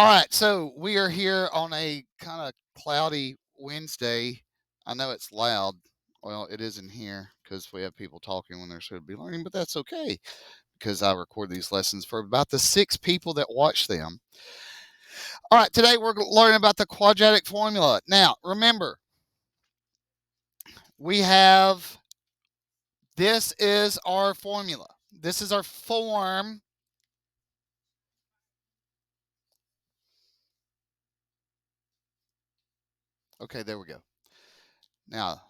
All right, so we are here on a kind of cloudy Wednesday. I know it's loud. Well, it is in here because we have people talking when they're supposed to be learning, but that's okay because I record these lessons for about the 6 people that watch them. All right, today we're learning about the quadratic formula. Now, remember, we have this is our formula. This is our form. Okay, there we go. Now,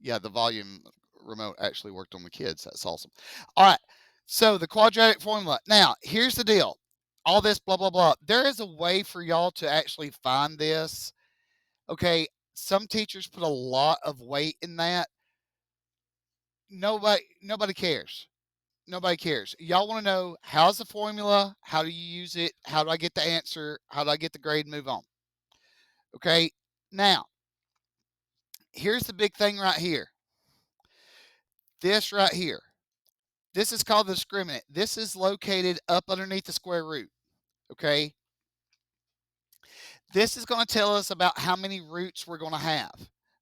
yeah, the volume remote actually worked on the kids. That's awesome. All right. So the quadratic formula. Now, here's the deal. All this blah blah blah. There is a way for y'all to actually find this. Okay. Some teachers put a lot of weight in that. Nobody cares. Nobody cares. Y'all want to know how's the formula? How do you use it? How do I get the answer? How do I get the grade and move on? Okay. Now, here's the big thing right here. This right here. This is called the discriminant. This is located up underneath the square root. Okay. This is going to tell us about how many roots we're going to have.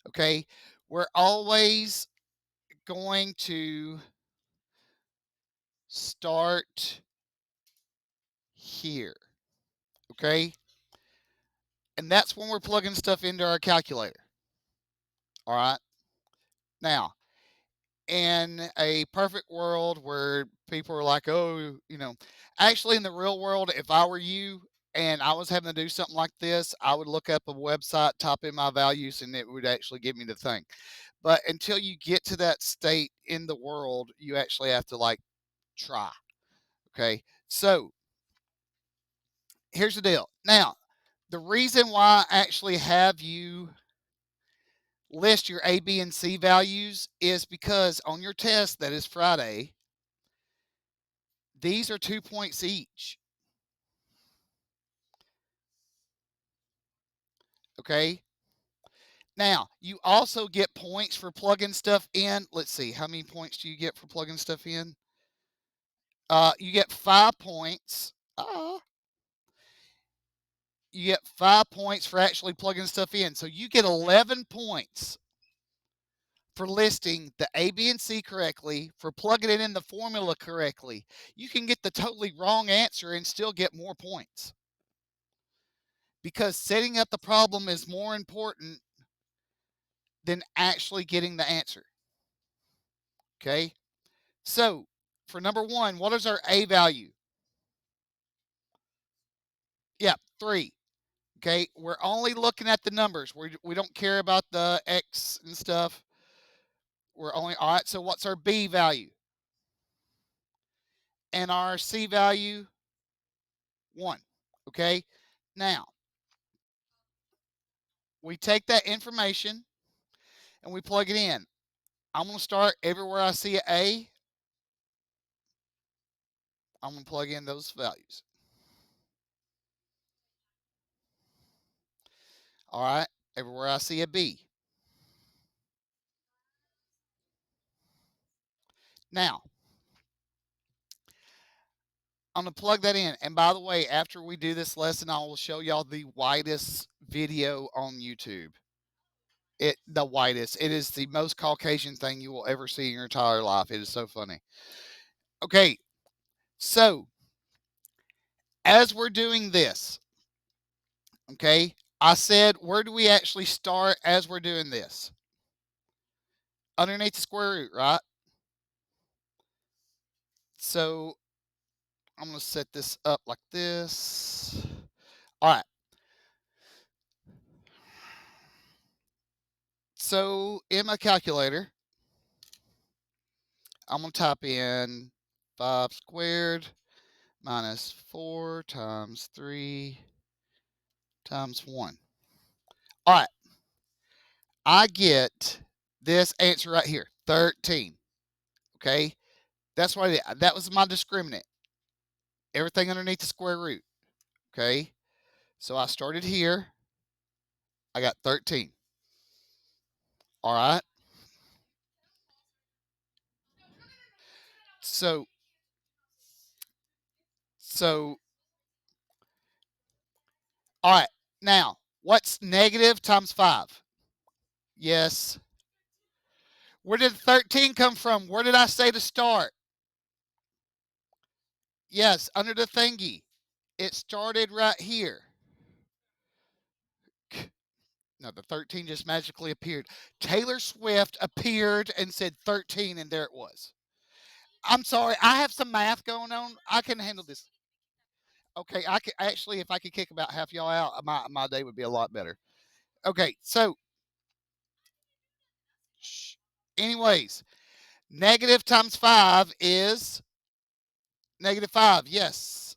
Okay. We're always going to start here. Okay. And that's when we're plugging stuff into our calculator. All right. Now, in a perfect world where people are like, oh, actually in the real world, if I were you and I was having to do something like this, I would look up a website, type in my values, and it would actually give me the thing. But until you get to that state in the world, you actually have to like try. Okay. So here's the deal. Now, the reason why I actually have you list your A, B, and C values is because on your test that is Friday, these are 2 points each. Okay. Now, you also get points for plugging stuff in. Let's see, how many points do you get for plugging stuff in? You get 5 points. You get 5 points for actually plugging stuff in. So you get 11 points for listing the A, B, and C correctly, for plugging it in the formula correctly. You can get the totally wrong answer and still get more points. Because setting up the problem is more important than actually getting the answer. Okay. So for number one, what is our A value? Yeah, 3. Okay. We're only looking at the numbers. We don't care about the X and stuff. We're only, all right. So what's our B value? And our C value? 1. Okay. Now, we take that information and we plug it in. I'm going to start everywhere I see an A. I'm going to plug in those values. All right. Everywhere I see a B. Now, I'm going to plug that in. And by the way, after we do this lesson, I will show y'all the whitest video on YouTube. The whitest. It is the most Caucasian thing you will ever see in your entire life. It is so funny. Okay. So, as we're doing this, okay, I said, where do we actually start as we're doing this? Underneath the square root, right? So, I'm going to set this up like this. All right. So, in my calculator, I'm going to type in 5 squared minus 4 times 3 times 1. All right. I get this answer right here, 13. Okay. That's what I did. That was my discriminant. Everything underneath the square root. Okay. So I started here. I got 13. All right. So All right. Now, what's negative times 5? Yes. Where did 13 come from? Where did I say to start? Yes, under the thingy. It started right here. No, the 13 just magically appeared. Taylor Swift appeared and said 13, and there it was. I'm sorry. I have some math going on. I can handle this. Okay, I could actually, if I could kick about half y'all out, my day would be a lot better. Okay, so, anyways, negative times 5 is negative 5. Yes.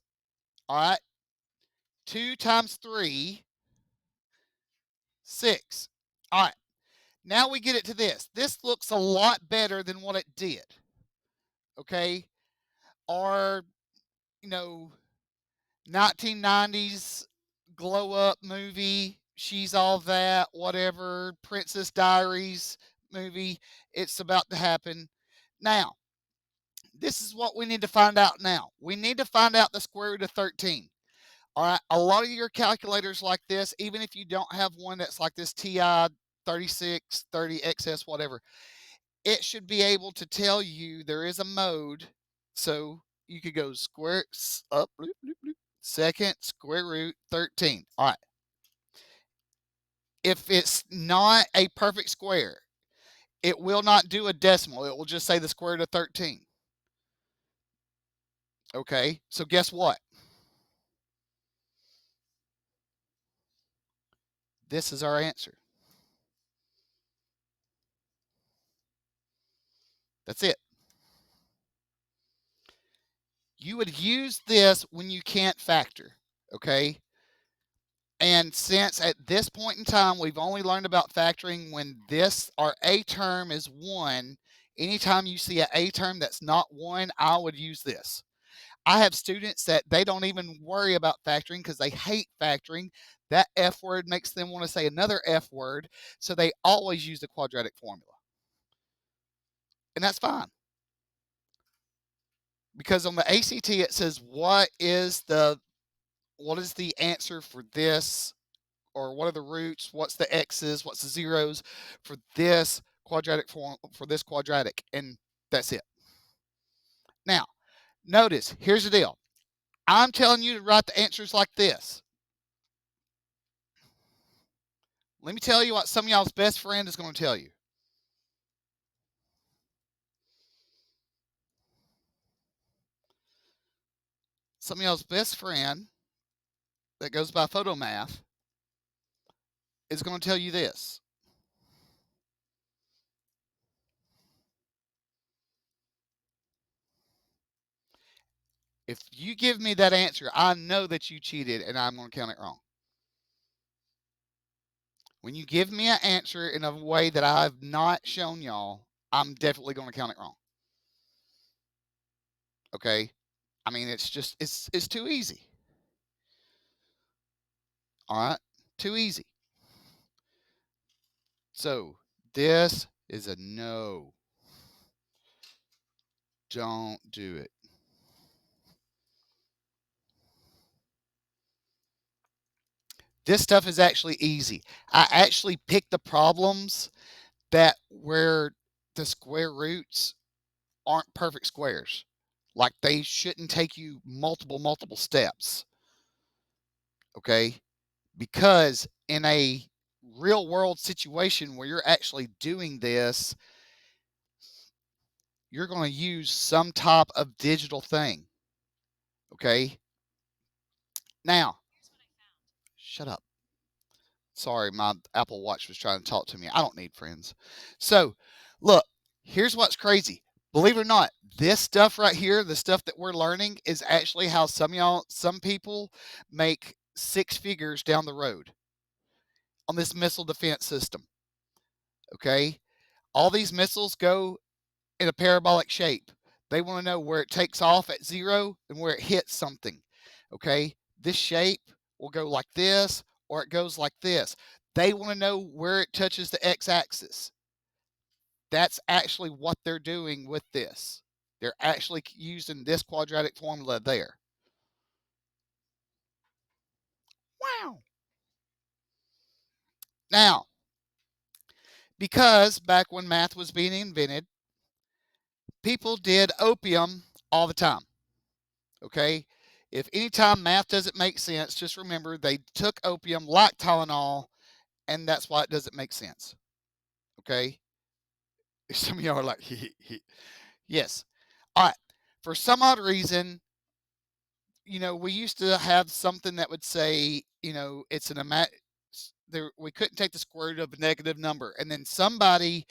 All right. 2 times 3, 6. All right. Now we get it to this. This looks a lot better than what it did. Okay. Our, you know, 1990s glow up movie, She's All That, whatever, Princess Diaries movie. It's about to happen. Now, this is what we need to find out now. We need to find out the square root of 13. All right. A lot of your calculators like this, even if you don't have one that's like this TI 3630XS, whatever, it should be able to tell you there is a mode. So you could go square up, bloop, bloop, bloop, second square root 13. All right. If it's not a perfect square, it will not do a decimal. It will just say the square root of 13. Okay. So guess what? This is our answer. That's it. You would use this when you can't factor. Okay. And since at this point in time, we've only learned about factoring when this, our A term is 1, anytime you see an A term that's not 1, I would use this. I have students that they don't even worry about factoring because they hate factoring. That F word makes them want to say another F word. So they always use the quadratic formula. And that's fine. Because on the ACT, it says, what is the answer for this, or what are the roots, what's the x's, what's the zeros for this quadratic form, for this quadratic, and that's it. Now, notice, here's the deal. I'm telling you to write the answers like this. Let me tell you what some of y'all's best friend is going to tell you. Some of y'all's best friend that goes by photomath is going to tell you this. If you give me that answer, I know that you cheated and I'm going to count it wrong. When you give me an answer in a way that I've not shown y'all, I'm definitely going to count it wrong. Okay? I mean, it's just, it's too easy. All right? Too easy. So, this is a no. Don't do it. This stuff is actually easy. I actually picked the problems that where the square roots aren't perfect squares. Like they shouldn't take you multiple steps. Okay? Because in a real world situation where you're actually doing this, you're going to use some type of digital thing. Okay? Now, shut up. Sorry, my Apple Watch was trying to talk to me. I don't need friends. So, look, here's what's crazy. Believe it or not, this stuff right here, the stuff that we're learning, is actually how some people make 6 figures down the road on this missile defense system. Okay? All these missiles go in a parabolic shape. They want to know where it takes off at 0 and where it hits something. Okay? This shape will go like this or it goes like this. They want to know where it touches the x-axis. That's actually what they're doing with this. They're actually using this quadratic formula there. Wow. Now, because back when math was being invented, people did opium all the time. Okay? If anytime math doesn't make sense, just remember they took opium like Tylenol, and that's why it doesn't make sense. Okay? Some of y'all are like, yes. All right. For some odd reason, we used to have something that would say, it's an there we couldn't take the square root of a negative number. And then somebody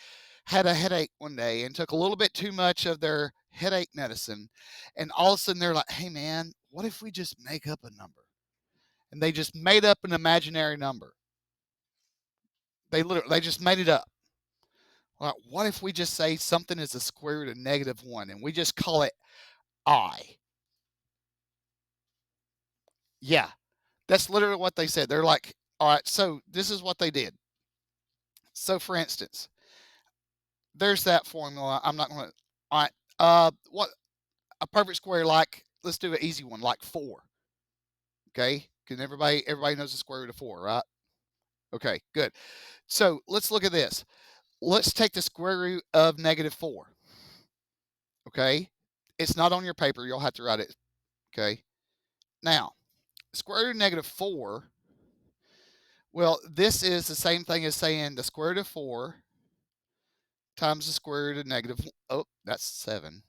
had a headache one day and took a little bit too much of their headache medicine. And all of a sudden they're like, hey man, what if we just make up a number? And they just made up an imaginary number. They just made it up. Like, what if we just say something is the square root of -1 and we just call it I? Yeah, that's literally what they said. They're like, all right, so this is what they did. So for instance, there's that formula. I'm not going to, all right, what a perfect square, like, let's do an easy one, like 4. Okay. Because everybody knows the square root of 4, right? Okay, good. So let's look at this. Let's take the square root of -4. Okay. It's not on your paper. You'll have to write it. Okay. Now, square root of -4. Well, this is the same thing as saying the square root of 4 times the square root of negative. Oh, that's 7.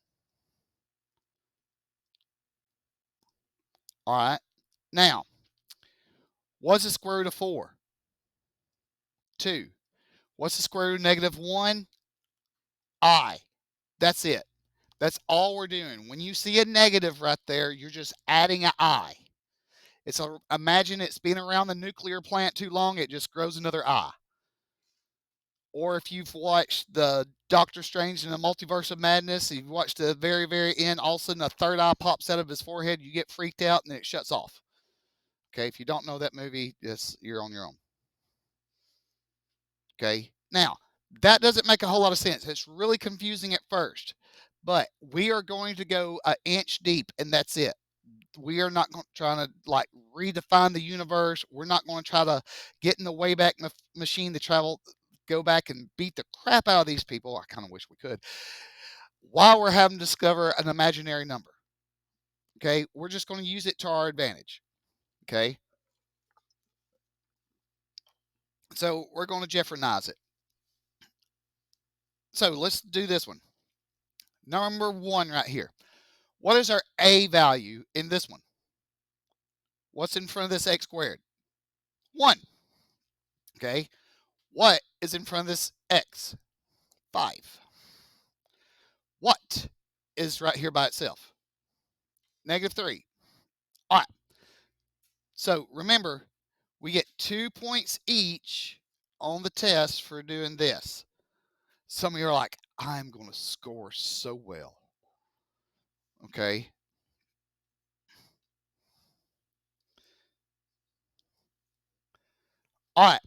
All right. Now, what's the square root of 4? 2. What's the square root of -1? I. That's it. That's all we're doing. When you see a negative right there, you're just adding an I. Imagine it's been around the nuclear plant too long, it just grows another I. Or if you've watched the Doctor Strange and the Multiverse of Madness, you've watched the very, very end, all of a sudden a third eye pops out of his forehead, you get freaked out, and then it shuts off. Okay, if you don't know that movie, you're on your own. Okay, now that doesn't make a whole lot of sense. It's really confusing at first, but we are going to go an inch deep, and that's it. We are not trying to like redefine the universe. We're not going to try to get in the Wayback Machine to go back and beat the crap out of these people. I kind of wish we could. While we're having to discover an imaginary number. Okay, we're just going to use it to our advantage. Okay, so we're going to Jeffreynize it. So let's do this one. Number 1 right here. What is our a value in this one? What's in front of this x squared? 1. Okay. What is in front of this x? 5. What is right here by itself? -3. All right. So remember, we get 2 points each on the test for doing this. Some of you are like, I'm going to score so well. Okay. All right.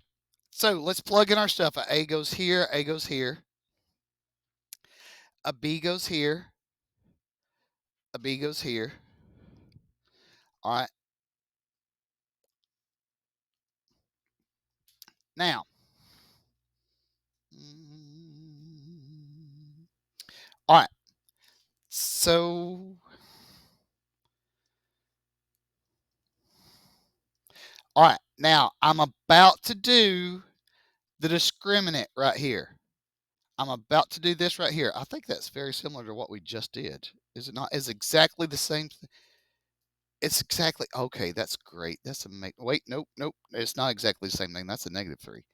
So let's plug in our stuff. A goes here. A goes here. A B goes here. A B goes here. All right. Now, all right. So, all right. Now, I'm about to do the discriminant right here. I'm about to do this right here. I think that's very similar to what we just did. Is it not? It's exactly the same. It's exactly okay. That's great. That's amazing. Wait, nope, nope. It's not exactly the same thing. That's a -3.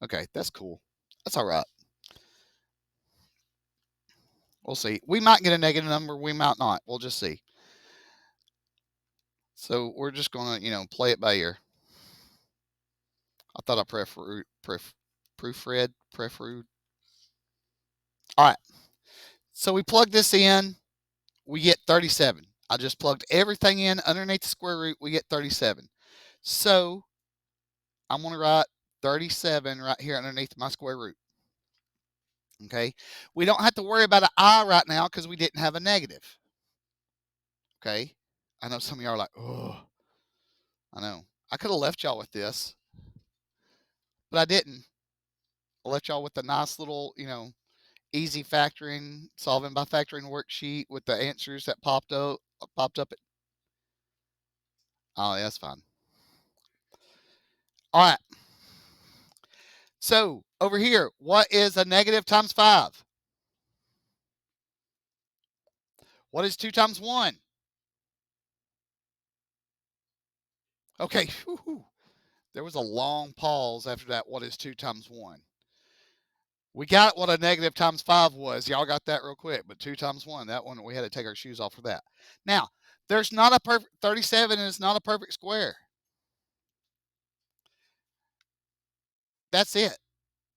Okay, that's cool. That's all right. We'll see. We might get a negative number. We might not. We'll just see. So we're just gonna, play it by ear. I thought I proofread. All right. So we plug this in. We get 37. I just plugged everything in underneath the square root. We get 37. So I'm going to write 37 right here underneath my square root. Okay. We don't have to worry about an I right now because we didn't have a negative. Okay. I know some of y'all are like, oh, I know. I could have left y'all with this. but I didn't. I left y'all with a nice little, easy factoring, solving by factoring worksheet with the answers that popped up. Oh, yeah, that's fine. All right. So over here, what is a negative times 5? What is 2 times 1? Okay. Whew. There was a long pause after that. What is 2 times 1? We got what a negative times 5 was. Y'all got that real quick. But 2 times 1, that one, we had to take our shoes off for that. Now, there's not a perfect 37 and it's not a perfect square. That's it.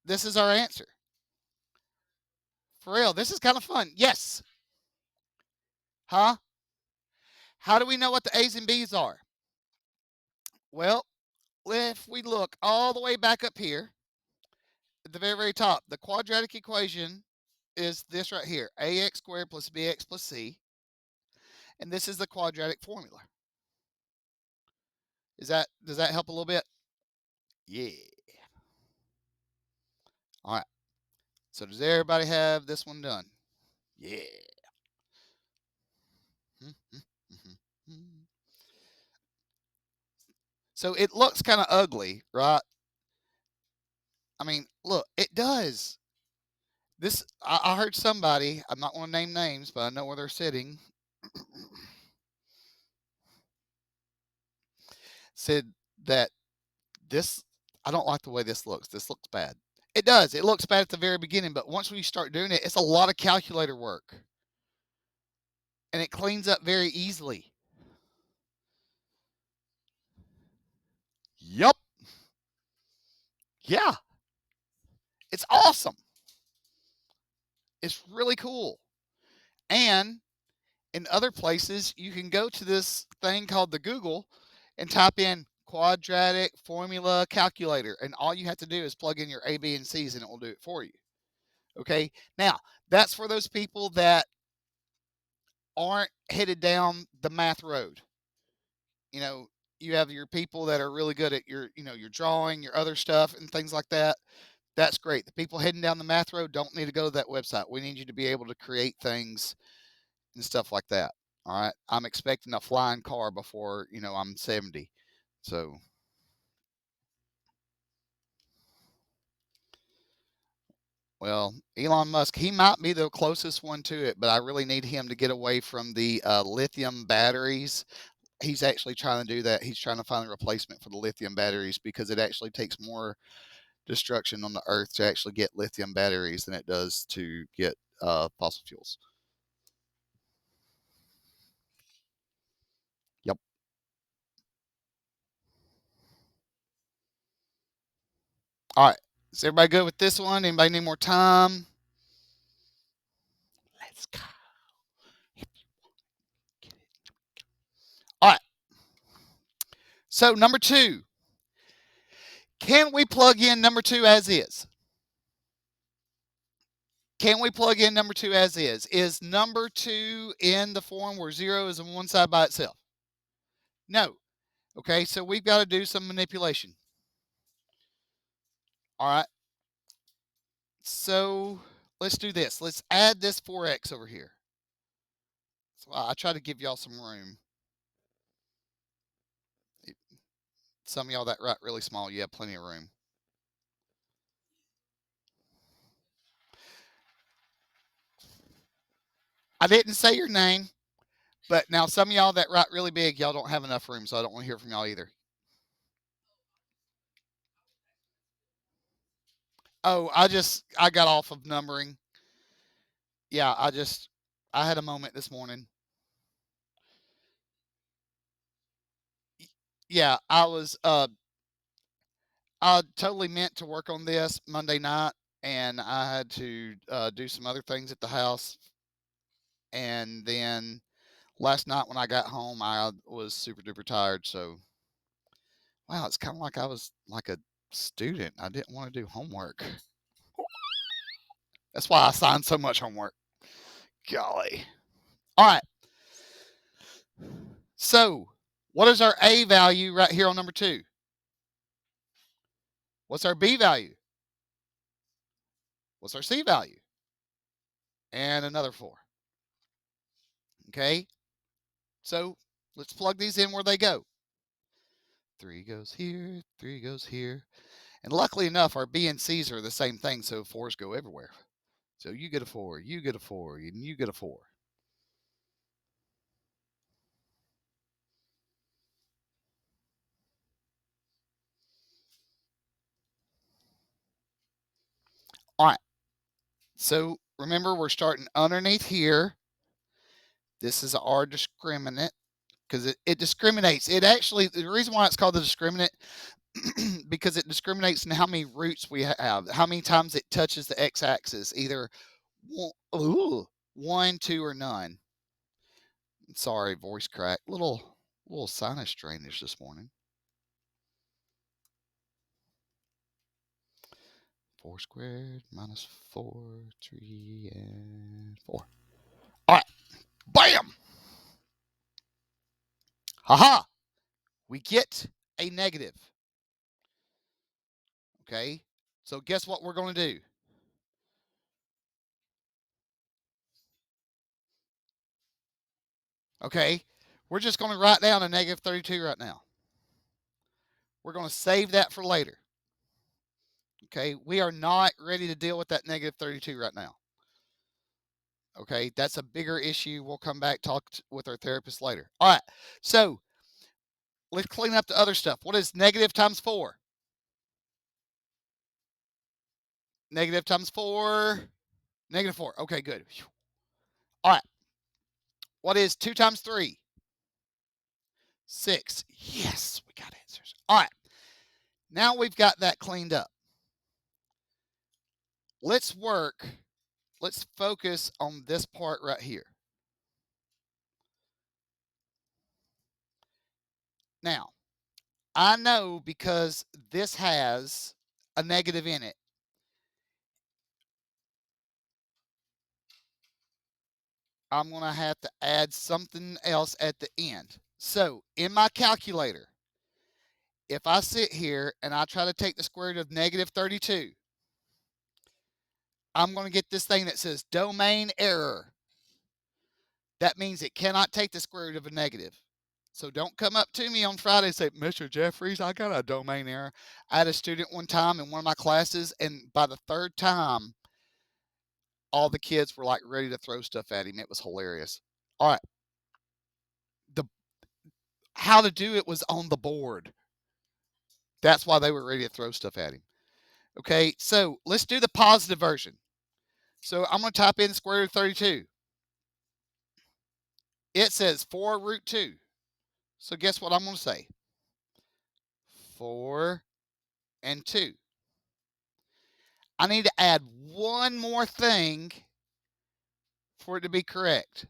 This is our answer. For real, this is kind of fun. Yes. Huh? How do we know what the A's and B's are? Well, if we look all the way back up here at the very, very top, the quadratic equation is this right here, ax squared plus bx plus c. And this is the quadratic formula. Does that help a little bit? Yeah. All right. So does everybody have this one done? Yeah. So it looks kind of ugly, right? I mean, look, it does. I heard somebody, I'm not going to name names, but I know where they're sitting, said that this, I don't like the way this looks. This looks bad. It does. It looks bad at the very beginning, but once we start doing it, it's a lot of calculator work. And it cleans up very easily. Yup. Yeah. It's awesome. It's really cool. And in other places, you can go to this thing called the Google and type in quadratic formula calculator. And all you have to do is plug in your A, B, and C's and it will do it for you. Okay. Now, that's for those people that aren't headed down the math road. You know, you have your people that are really good at your drawing, your other stuff, and things like that. That's great. The people heading down the math road don't need to go to that website. We need you to be able to create things and stuff like that. All right. I'm expecting a flying car before, I'm 70. So, well, Elon Musk, he might be the closest one to it, but I really need him to get away from the lithium batteries. He's actually trying to do that. He's trying to find a replacement for the lithium batteries because it actually takes more destruction on the earth to actually get lithium batteries than it does to get fossil fuels. Yep. All right. Is everybody good with this one? Anybody need more time? Let's go. All right. So, number 2. Can we plug in number 2 as is? Can we plug in number 2 as is? Is number 2 in the form where 0 is on one side by itself? No. Okay, so we've got to do some manipulation. All right. So let's do this. Let's add this 4x over here. So I try to give y'all some room. Some of y'all that write really small, you have plenty of room. I didn't say your name, but now some of y'all that write really big, y'all don't have enough room, so I don't want to hear from y'all either. Oh, I got off of numbering. Yeah, I had a moment this morning. Yeah, I totally meant to work on this Monday night, and I had to do some other things at the house. And then last night when I got home, I was super duper tired. So, wow, it's kind of like I was like a student. I didn't want to do homework. That's why I signed so much homework. Golly. All right. So, what is our A value right here on number 2? What's our B value? What's our C value? And another 4. Okay, so let's plug these in where they go. 3 goes here, 3 goes here. And luckily enough, our B and C's are the same thing, so 4s go everywhere. So you get a 4, you get a 4, and you get a 4. All right, so remember we're starting underneath here. This is our discriminant because it discriminates. It actually, the reason why it's called the discriminant, because it discriminates in how many roots we have, how many times it touches the x-axis, either one, 2, or none. Sorry, voice crack. Little sinus drainage this morning. 4 squared minus 4, 3, and 4. All right, bam! Haha! We get a negative. Okay, so guess what we're going to do? Okay, we're just going to write down a negative 32 right now. We're going to save that for later. Okay, we are not ready to deal with that negative 32 right now. Okay, that's a bigger issue. We'll come back, talk with our therapist later. All right, so let's clean up the other stuff. What is negative times 4? Negative times 4, negative 4. Okay, good. All right, what is 2 times 3? 6. Yes, we got answers. All right, now we've got that cleaned up. Let's focus on this part right here. Now, I know because this has a negative in it. I'm going to have to add something else at the end. So in my calculator, if I sit here and I try to take the square root of negative 32, I'm going to get this thing that says domain error. That means it cannot take the square root of a negative. So don't come up to me on Friday and say, Mr. Jeffries, I got a domain error. I had a student one time in one of my classes, and by the third time, all the kids were like ready to throw stuff at him. It was hilarious. All right. The how to do it was on the board. That's why they were ready to throw stuff at him. Okay, so let's do the positive version. So I'm going to type in square root of 32. It says 4 root 2. So guess what I'm going to say? 4 and 2. I need to add one more thing for it to be correct.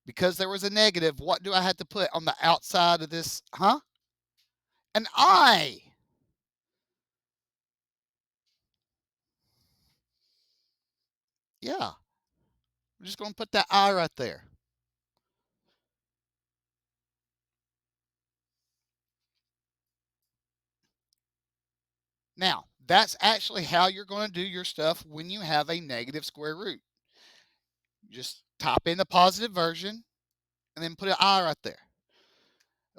Because there was a negative, what do I have to put on the outside of this? Huh? An I. Yeah. I'm just going to put that I right there. Now, that's actually how you're going to do your stuff when you have a negative square root. Just type in the positive version and then put an I right there.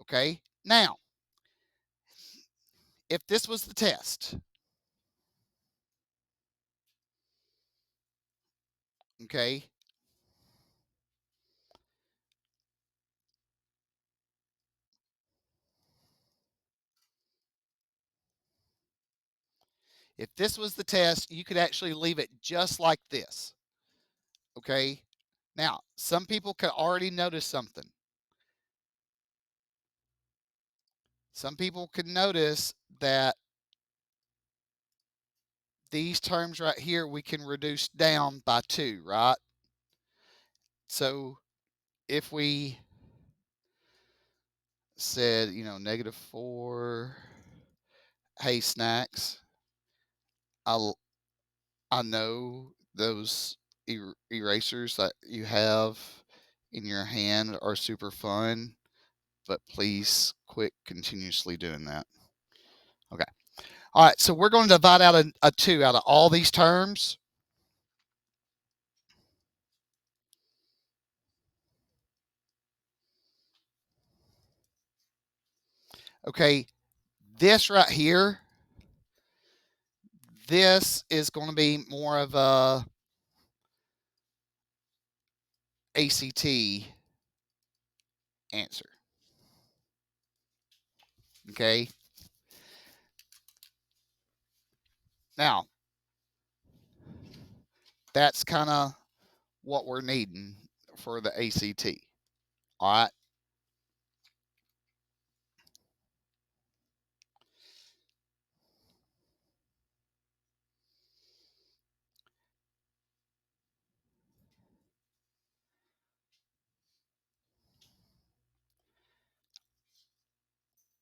Okay. Now, if this was the test, okay, if this was the test, you could actually leave it just like this. Okay. Now, some people could already notice something. Some people could notice that these terms right here we can reduce down by 2, right? So if we said, negative 4, hey, snacks, I know those erasers that you have in your hand are super fun, but please quit continuously doing that. Okay. All right, so we're going to divide out a 2 out of all these terms. Okay, this right here, this is going to be more of a ACT answer. Okay. Now, that's kind of what we're needing for the ACT. All right.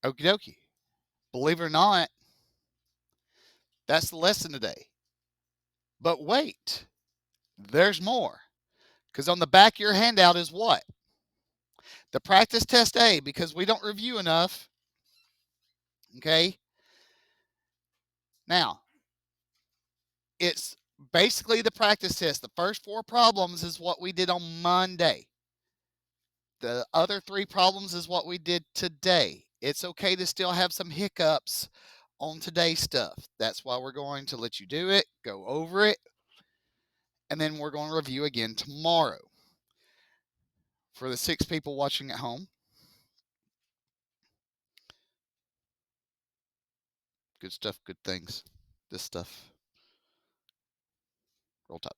Okie dokie. Believe it or not, that's the lesson today. But wait, there's more. Because on the back of your handout is what? The practice test A, because we don't review enough. Okay. Now, it's basically the practice test. The first 4 problems is what we did on Monday. The other 3 problems is what we did today. It's okay to still have some hiccups on today's stuff. That's why we're going to let you do it, go over it, and then we're going to review again tomorrow. For the 6 people watching at home, good stuff, good things. This stuff. Roll Tide.